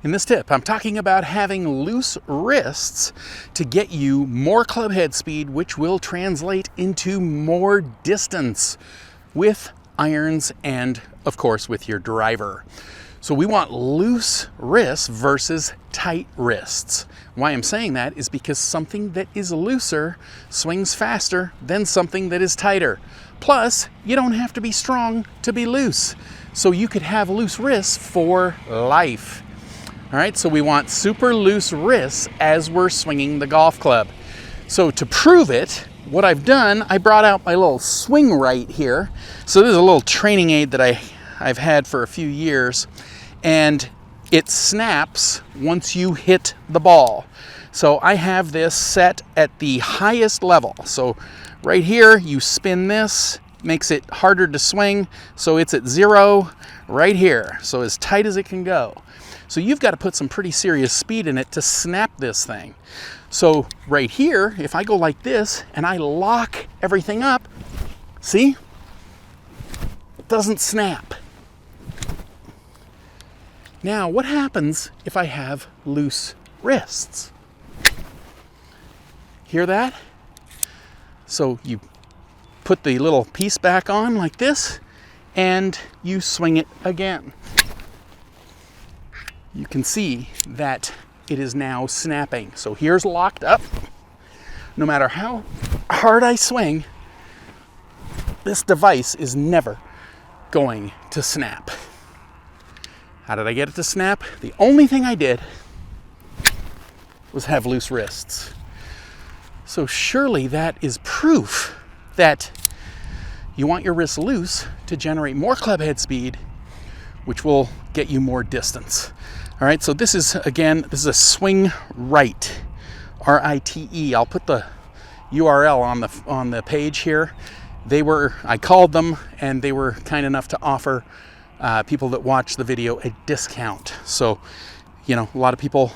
In this tip, I'm talking about having loose wrists to get you more club head speed, which will translate into more distance with irons and, of course, with your driver. So we want loose wrists versus tight wrists. Why I'm saying that is because something that is looser swings faster than something that is tighter. Plus, you don't have to be strong to be loose. So you could have loose wrists for life. All right, so we want super loose wrists as we're swinging the golf club. So to prove it, what I've done, I brought out my little swing right here. So this is a little training aid that I've had for a few years, and it snaps once you hit the ball. So I have this set at the highest level. So right here, you spin this, makes it harder to swing. So it's at 0 right here. So as tight as it can go. So you've got to put some pretty serious speed in it to snap this thing. So right here, if I go like this and I lock everything up, see? It doesn't snap. Now, what happens if I have loose wrists? Hear that? So you put the little piece back on like this, and you swing it again. You can see that it is now snapping. So here's locked up. No matter how hard I swing, this device is never going to snap. How did I get it to snap? The only thing I did was have loose wrists. So surely that is proof that you want your wrists loose to generate more club head speed, which will get you more distance. All right, so this is a swing right, R-I-T-E. I'll put the URL on the page here. I called them, and they were kind enough to offer people that watch the video a discount. So, a lot of people,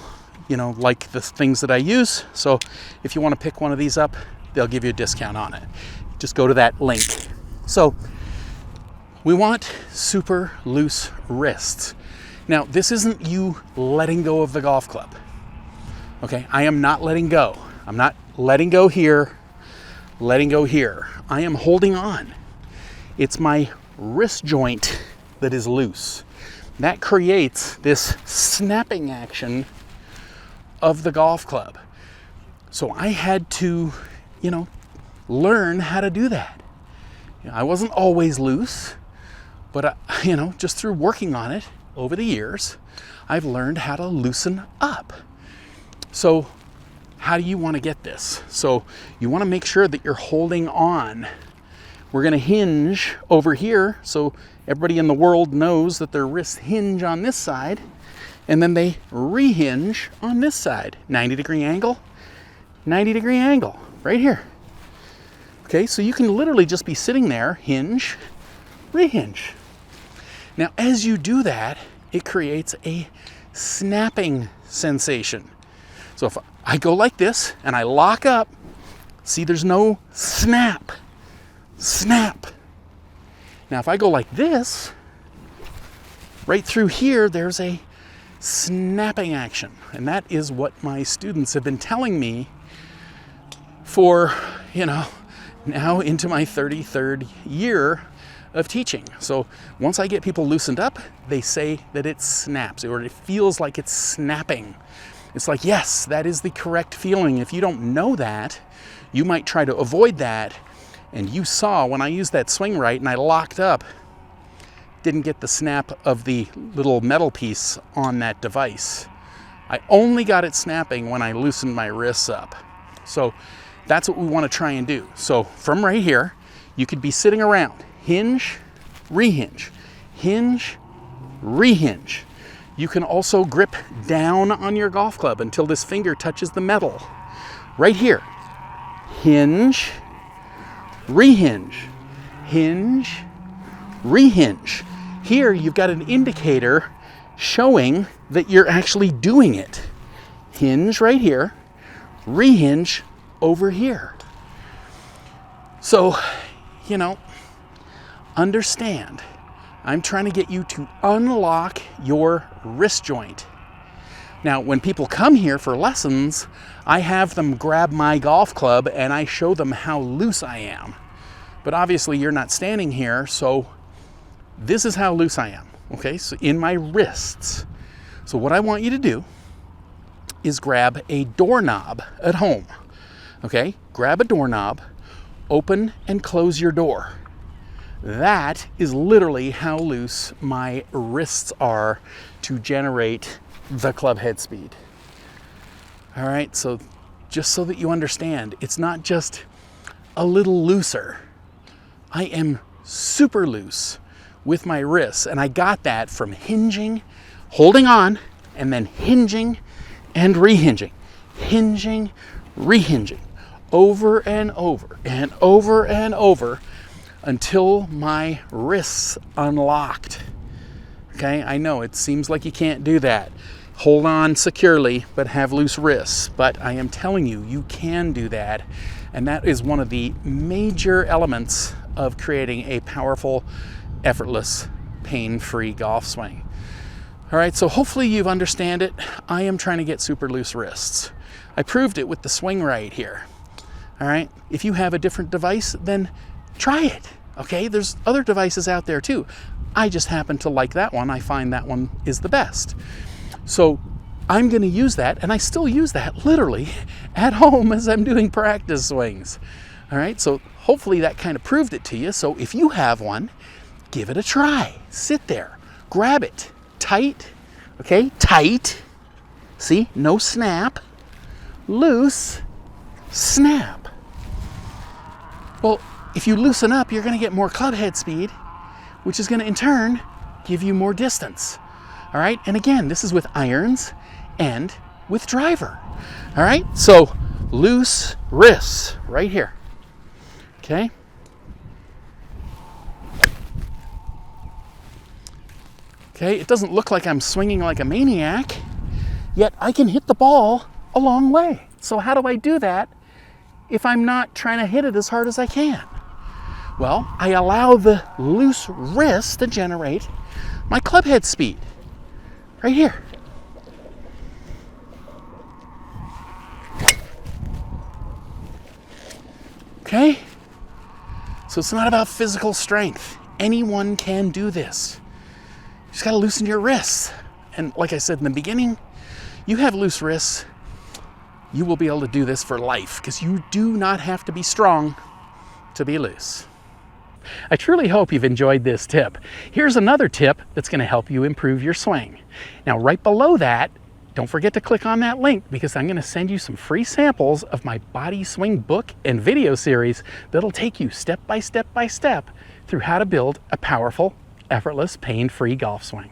like the things that I use. So if you want to pick one of these up, they'll give you a discount on it. Just go to that link. So we want super loose wrists. Now, this isn't you letting go of the golf club. Okay, I am not letting go. I'm not letting go here, letting go here. I am holding on. It's my wrist joint that is loose. That creates this snapping action of the golf club. So I had to, learn how to do that. I wasn't always loose, but just through working on it over the years, I've learned how to loosen up. So how do you want to get this? So you want to make sure that you're holding on. We're going to hinge over here, so everybody in the world knows that their wrists hinge on this side, and then they rehinge on this side. 90-degree angle, 90-degree angle, right here. Okay, so you can literally just be sitting there, hinge, rehinge. Now, as you do that, it creates a snapping sensation. So if I go like this and I lock up, see, there's no snap. Snap. Now, if I go like this, right through here, there's a snapping action. And that is what my students have been telling me for, now into my 33rd year of teaching. So once I get people loosened up, they say that it snaps, or it feels like it's snapping. It's like, yes, that is the correct feeling. If you don't know that, you might try to avoid that. And you saw when I used that swing right and I locked up, didn't get the snap of the little metal piece on that device. I only got it snapping when I loosened my wrists up. So that's what we want to try and do. So from right here, you could be sitting around, hinge, rehinge, hinge, rehinge. You can also grip down on your golf club until this finger touches the metal. Right here, hinge, rehinge, hinge, rehinge. Here you've got an indicator showing that you're actually doing it. Hinge right here, rehinge over here. So, understand, I'm trying to get you to unlock your wrist joint. Now, when people come here for lessons, I have them grab my golf club and I show them how loose I am. But obviously you're not standing here, so this is how loose I am, okay? So in my wrists. So what I want you to do is grab a doorknob at home, okay? Grab a doorknob, open and close your door. That is literally how loose my wrists are to generate the club head speed. All right, so just so that you understand, it's not just a little looser. I am super loose with my wrists, and I got that from hinging, holding on, and then hinging and rehinging, hinging, rehinging, over and over and over and over until my wrists unlocked. Okay, I know it seems like you can't do that. Hold on securely, but have loose wrists. But I am telling you, you can do that. And that is one of the major elements of creating a powerful, effortless, pain-free golf swing. All right, so hopefully you understand it. I am trying to get super loose wrists. I proved it with the swing right here. All right, if you have a different device, then try it. Okay, there's other devices out there too. I just happen to like that one. I find that one is the best. So I'm going to use that, and I still use that literally at home as I'm doing practice swings. All right, so hopefully that kind of proved it to you. So if you have one, give it a try. Sit there, grab it tight, okay, tight. See, no snap, loose, snap. Well, if you loosen up, you're going to get more club head speed, which is going to in turn give you more distance. All right, and again, this is with irons and with driver. All right, so loose wrists right here. Okay. Okay, it doesn't look like I'm swinging like a maniac, yet I can hit the ball a long way. So how do I do that if I'm not trying to hit it as hard as I can? Well, I allow the loose wrist to generate my club head speed right here. Okay? So it's not about physical strength. Anyone can do this. You just gotta loosen your wrists. And like I said in the beginning, you have loose wrists, you will be able to do this for life because you do not have to be strong to be loose. I truly hope you've enjoyed this tip. Here's another tip that's going to help you improve your swing. Now, right below that, don't forget to click on that link because I'm going to send you some free samples of my body swing book and video series that'll take you step by step by step through how to build a powerful, effortless, pain-free golf swing.